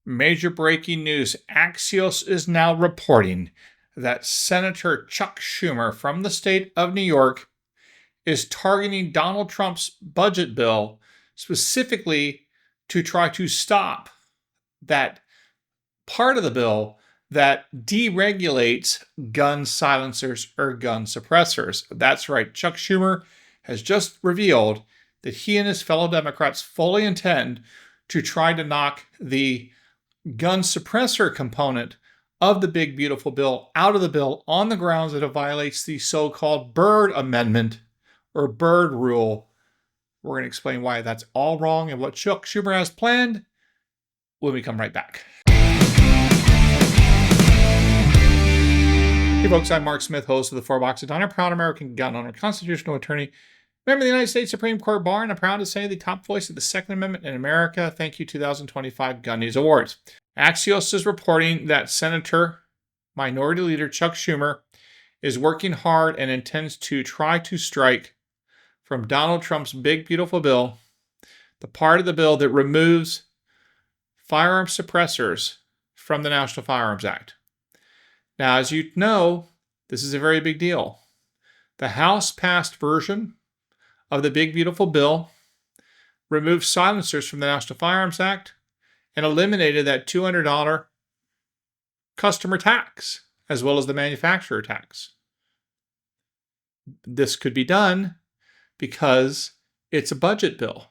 Major breaking news. Axios is now reporting that Senator Chuck Schumer from the state of New York is targeting Donald Trump's budget bill specifically to try to stop that part of the bill that deregulates gun silencers or gun suppressors. That's right. Chuck Schumer has just revealed that he and his fellow Democrats fully intend to try to knock the gun suppressor component of the big, beautiful bill out of the bill on the grounds that it violates the so-called Byrd Amendment or Byrd Rule. We're going to explain why that's all wrong and what Chuck Schumer has planned when we come right back. Hey folks, I'm Mark Smith, host of the Four Boxes on. I'm a proud American gun owner, constitutional attorney, member of the United States Supreme Court Bar, and I'm proud to say the top voice of the Second Amendment in America. Thank you, 2025 Gundies Awards. Axios is reporting that Senator Minority Leader Chuck Schumer is working hard and intends to try to strike from Donald Trump's big, beautiful bill, the part of the bill that removes firearm suppressors from the National Firearms Act. Now, as you know, this is a very big deal. The House-passed version of the big, beautiful bill removed silencers from the National Firearms Act and eliminated that $200 customer tax, as well as the manufacturer tax. This could be done because it's a budget bill,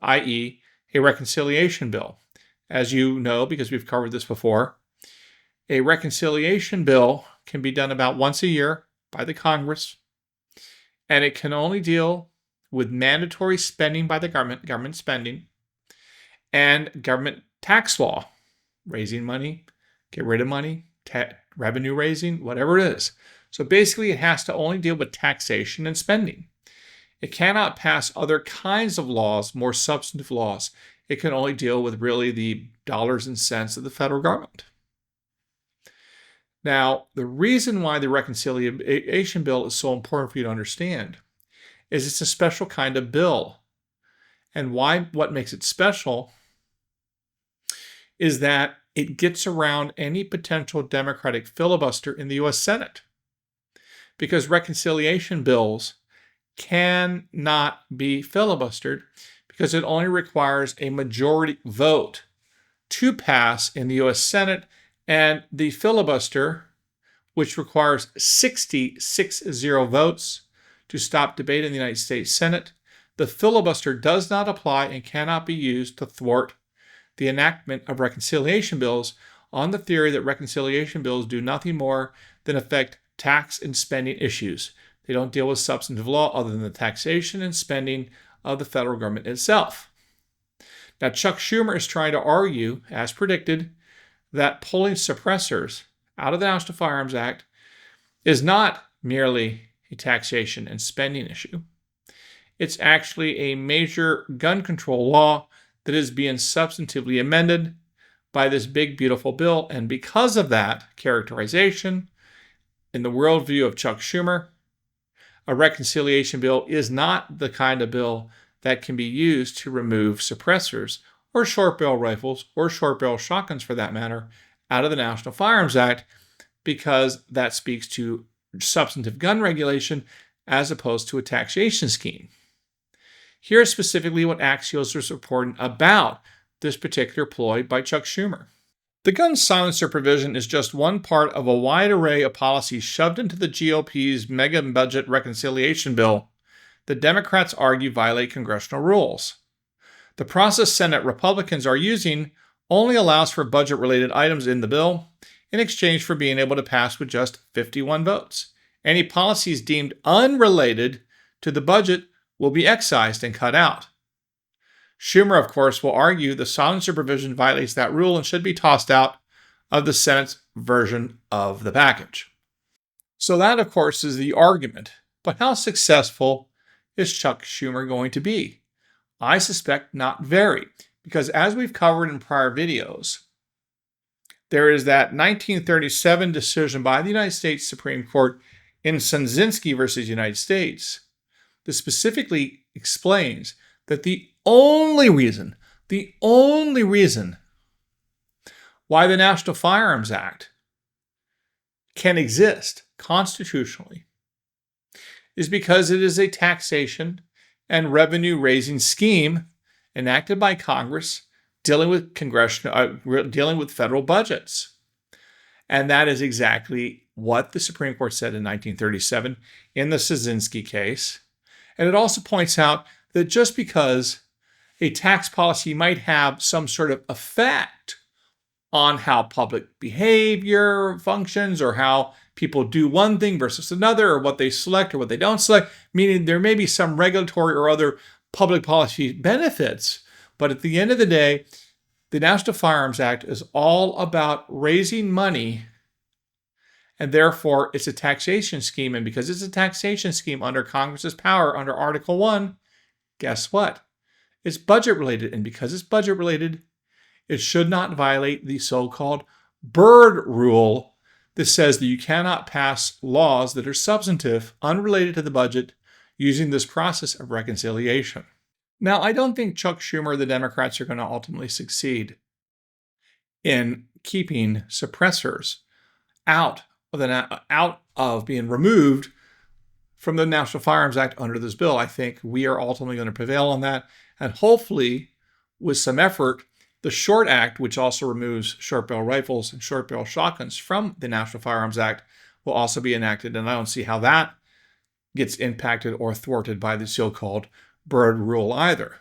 i.e., a reconciliation bill. As you know, because we've covered this before, a reconciliation bill can be done about once a year by the Congress, and it can only deal with mandatory spending by the government spending, and government tax law, raising money, get rid of money, revenue raising, whatever it is. So basically, it has to only deal with taxation and spending. It cannot pass other kinds of laws, more substantive laws. It can only deal with really the dollars and cents of the federal government. Now, the reason why the reconciliation bill is so important for you to understand is it's a special kind of bill. And what makes it special is that it gets around any potential Democratic filibuster in the U.S. Senate. Because reconciliation bills cannot be filibustered because it only requires a majority vote to pass in the U.S. Senate. And the filibuster, which requires 66 votes to stop debate in the United States Senate, the filibuster does not apply and cannot be used to thwart the enactment of reconciliation bills on the theory that reconciliation bills do nothing more than affect tax and spending issues. They don't deal with substantive law other than the taxation and spending of the federal government itself. Now, Chuck Schumer is trying to argue, as predicted, that pulling suppressors out of the National Firearms Act is not merely a taxation and spending issue. It's actually a major gun control law that is being substantively amended by this big, beautiful bill. And because of that characterization, in the worldview of Chuck Schumer, a reconciliation bill is not the kind of bill that can be used to remove suppressors or short barrel rifles, or short barrel shotguns for that matter, out of the National Firearms Act, because that speaks to substantive gun regulation as opposed to a taxation scheme. Here's specifically what Axios is reporting about this particular ploy by Chuck Schumer. The gun silencer provision is just one part of a wide array of policies shoved into the GOP's mega budget reconciliation bill that Democrats argue violate congressional rules. The process Senate Republicans are using only allows for budget-related items in the bill in exchange for being able to pass with just 51 votes. Any policies deemed unrelated to the budget will be excised and cut out. Schumer, of course, will argue the silencer provision violates that rule and should be tossed out of the Senate's version of the package. So that, of course, is the argument. But how successful is Chuck Schumer going to be? I suspect not very, because as we've covered in prior videos, there is that 1937 decision by the United States Supreme Court in Sunzinski versus United States that specifically explains that the only reason why the National Firearms Act can exist constitutionally is because it is a taxation and revenue-raising scheme enacted by Congress dealing with dealing with federal budgets. And that is exactly what the Supreme Court said in 1937 in the Kaczynski case. And it also points out that just because a tax policy might have some sort of effect on how public behavior functions or how people do one thing versus another, or what they select or what they don't select, meaning there may be some regulatory or other public policy benefits. But at the end of the day, the National Firearms Act is all about raising money, and therefore it's a taxation scheme. And because it's a taxation scheme under Congress's power under Article 1, guess what? It's budget related. And because it's budget related, it should not violate the so-called Byrd Rule that says that you cannot pass laws that are substantive, unrelated to the budget, using this process of reconciliation. Now, I don't think Chuck Schumer or the Democrats are going to ultimately succeed in keeping suppressors out of being removed from the National Firearms Act under this bill. I think we are ultimately going to prevail on that. And hopefully, with some effort, the Short Act, which also removes short barrel rifles and short barrel shotguns from the National Firearms Act, will also be enacted. And I don't see how that gets impacted or thwarted by the so-called Byrd Rule either.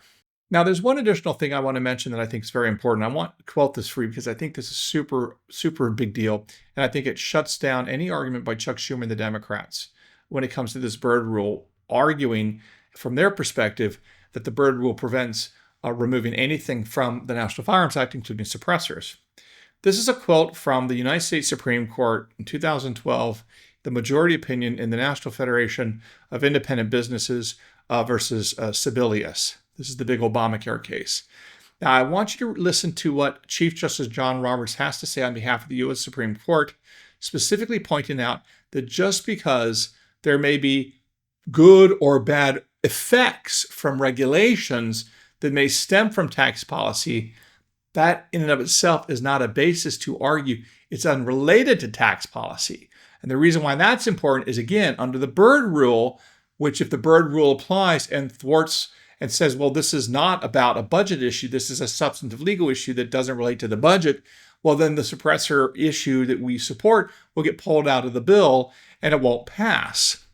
Now, there's one additional thing I want to mention that I think is very important. I want to quote this for you because I think this is super, super big deal. And I think it shuts down any argument by Chuck Schumer and the Democrats when it comes to this Byrd Rule, arguing from their perspective that the Byrd Rule prevents removing anything from the National Firearms Act, including suppressors. This is a quote from the United States Supreme Court in 2012, the majority opinion in the National Federation of Independent Businesses versus Sebelius. This is the big Obamacare case. Now, I want you to listen to what Chief Justice John Roberts has to say on behalf of the U.S. Supreme Court, specifically pointing out that just because there may be good or bad effects from regulations that may stem from tax policy, that in and of itself is not a basis to argue it's unrelated to tax policy. And the reason why that's important is, again, under the Byrd Rule, which if the Byrd Rule applies and thwarts and says, well, this is not about a budget issue, this is a substantive legal issue that doesn't relate to the budget, well, then the suppressor issue that we support will get pulled out of the bill and it won't pass.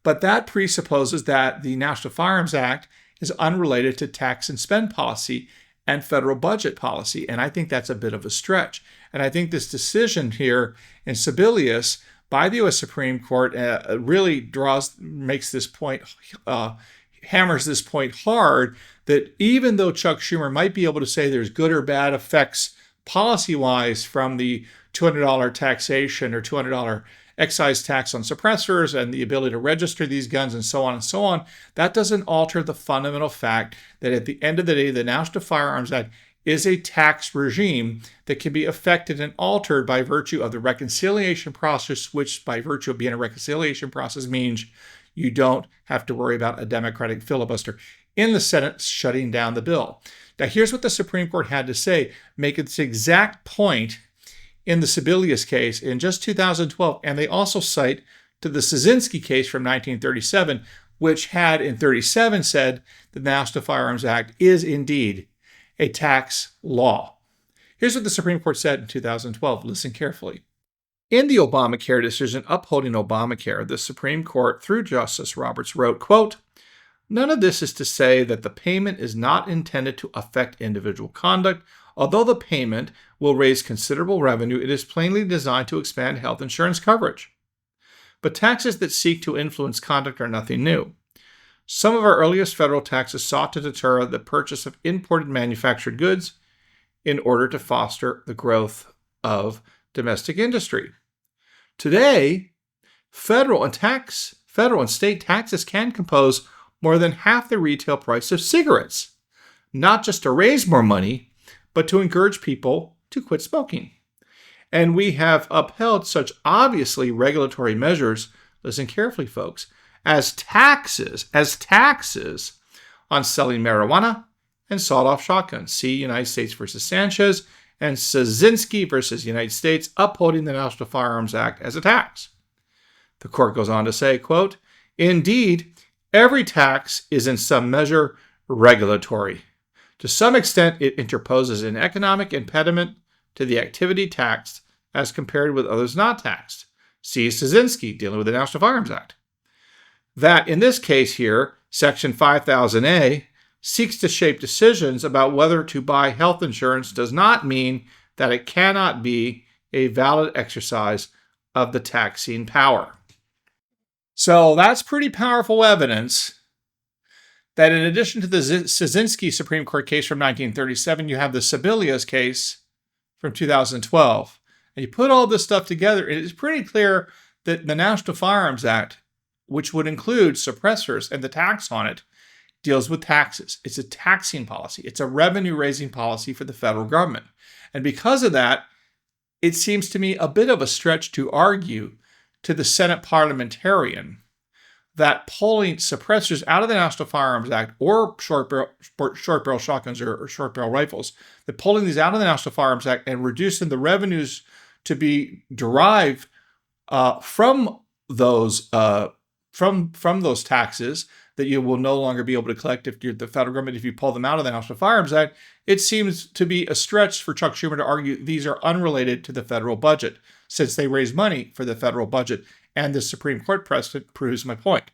But that presupposes that the National Firearms Act is unrelated to tax and spend policy and federal budget policy. And I think that's a bit of a stretch. And I think this decision here in Sebelius by the U.S. Supreme Court really makes this point, hammers this point hard, that even though Chuck Schumer might be able to say there's good or bad effects policy-wise from the $200 taxation or $200 excise tax on suppressors and the ability to register these guns and so on, that doesn't alter the fundamental fact that at the end of the day, the National Firearms Act is a tax regime that can be affected and altered by virtue of the reconciliation process, which by virtue of being a reconciliation process means you don't have to worry about a Democratic filibuster in the Senate shutting down the bill. Now, here's what the Supreme Court had to say, make this exact point in the Sebelius case in just 2012, and they also cite to the Kaczynski case from 1937, which had in 37 said the National Firearms Act is indeed a tax law. Here's what the Supreme Court said in 2012. Listen carefully. In the Obamacare decision upholding Obamacare, the Supreme Court, through Justice Roberts, wrote, quote, "None of this is to say that the payment is not intended to affect individual conduct. Although the payment will raise considerable revenue, it is plainly designed to expand health insurance coverage. But taxes that seek to influence conduct are nothing new. Some of our earliest federal taxes sought to deter the purchase of imported manufactured goods in order to foster the growth of domestic industry. Today, federal and state taxes can compose more than half the retail price of cigarettes, not just to raise more money, but to encourage people to quit smoking. And we have upheld such obviously regulatory measures, listen carefully, folks, as taxes on selling marijuana and sawed-off shotguns. See United States versus Sanchez and Szynski versus United States, upholding the National Firearms Act as a tax. The court goes on to say, quote, indeed, every tax is in some measure regulatory. To some extent, it interposes an economic impediment to the activity taxed as compared with others not taxed. See Szynski, dealing with the National Firearms Act. That, in this case here, Section 5000A, seeks to shape decisions about whether to buy health insurance does not mean that it cannot be a valid exercise of the taxing power. So that's pretty powerful evidence that in addition to the Szynski Supreme Court case from 1937, you have the Sebelius case from 2012. And you put all this stuff together, it is pretty clear that the National Firearms Act, which would include suppressors and the tax on it, deals with taxes. It's a taxing policy. It's a revenue-raising policy for the federal government. And because of that, it seems to me a bit of a stretch to argue to the Senate parliamentarian that pulling suppressors out of the National Firearms Act or short barrel shotguns or short barrel rifles, that pulling these out of the National Firearms Act and reducing the revenues to be derived from those taxes that you will no longer be able to collect if you're the federal government, if you pull them out of the National Firearms Act, it seems to be a stretch for Chuck Schumer to argue these are unrelated to the federal budget, since they raise money for the federal budget, and the Supreme Court precedent proves my point.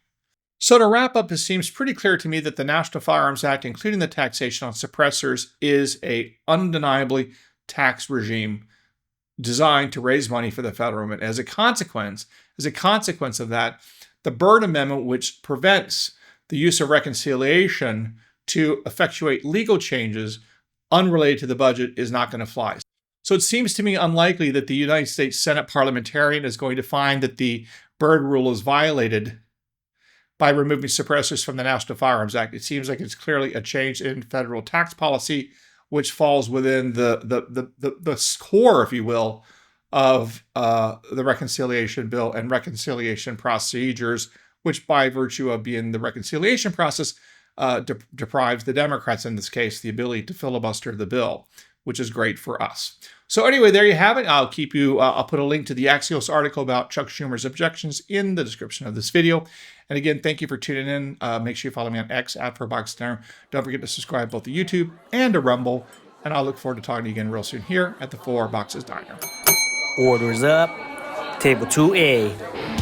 So to wrap up, it seems pretty clear to me that the National Firearms Act, including the taxation on suppressors, is a undeniably tax regime designed to raise money for the federal government. As a consequence of that, the Byrd Amendment, which prevents the use of reconciliation to effectuate legal changes unrelated to the budget, is not going to fly. So it seems to me unlikely that the United States Senate parliamentarian is going to find that the Byrd rule is violated by removing suppressors from the National Firearms Act. It seems like it's clearly a change in federal tax policy, which falls within the core, if you will, of the reconciliation bill and reconciliation procedures, which by virtue of being the reconciliation process deprives the Democrats, in this case, the ability to filibuster the bill, which is great for us. So anyway, there you have it. I'll put a link to the Axios article about Chuck Schumer's objections in the description of this video. And again, thank you for tuning in. Make sure you follow me on X @4boxdinner. Don't forget to subscribe both to YouTube and to Rumble. And I'll look forward to talking to you again real soon here at the 4 Boxes Diner. Orders up. Table 2A.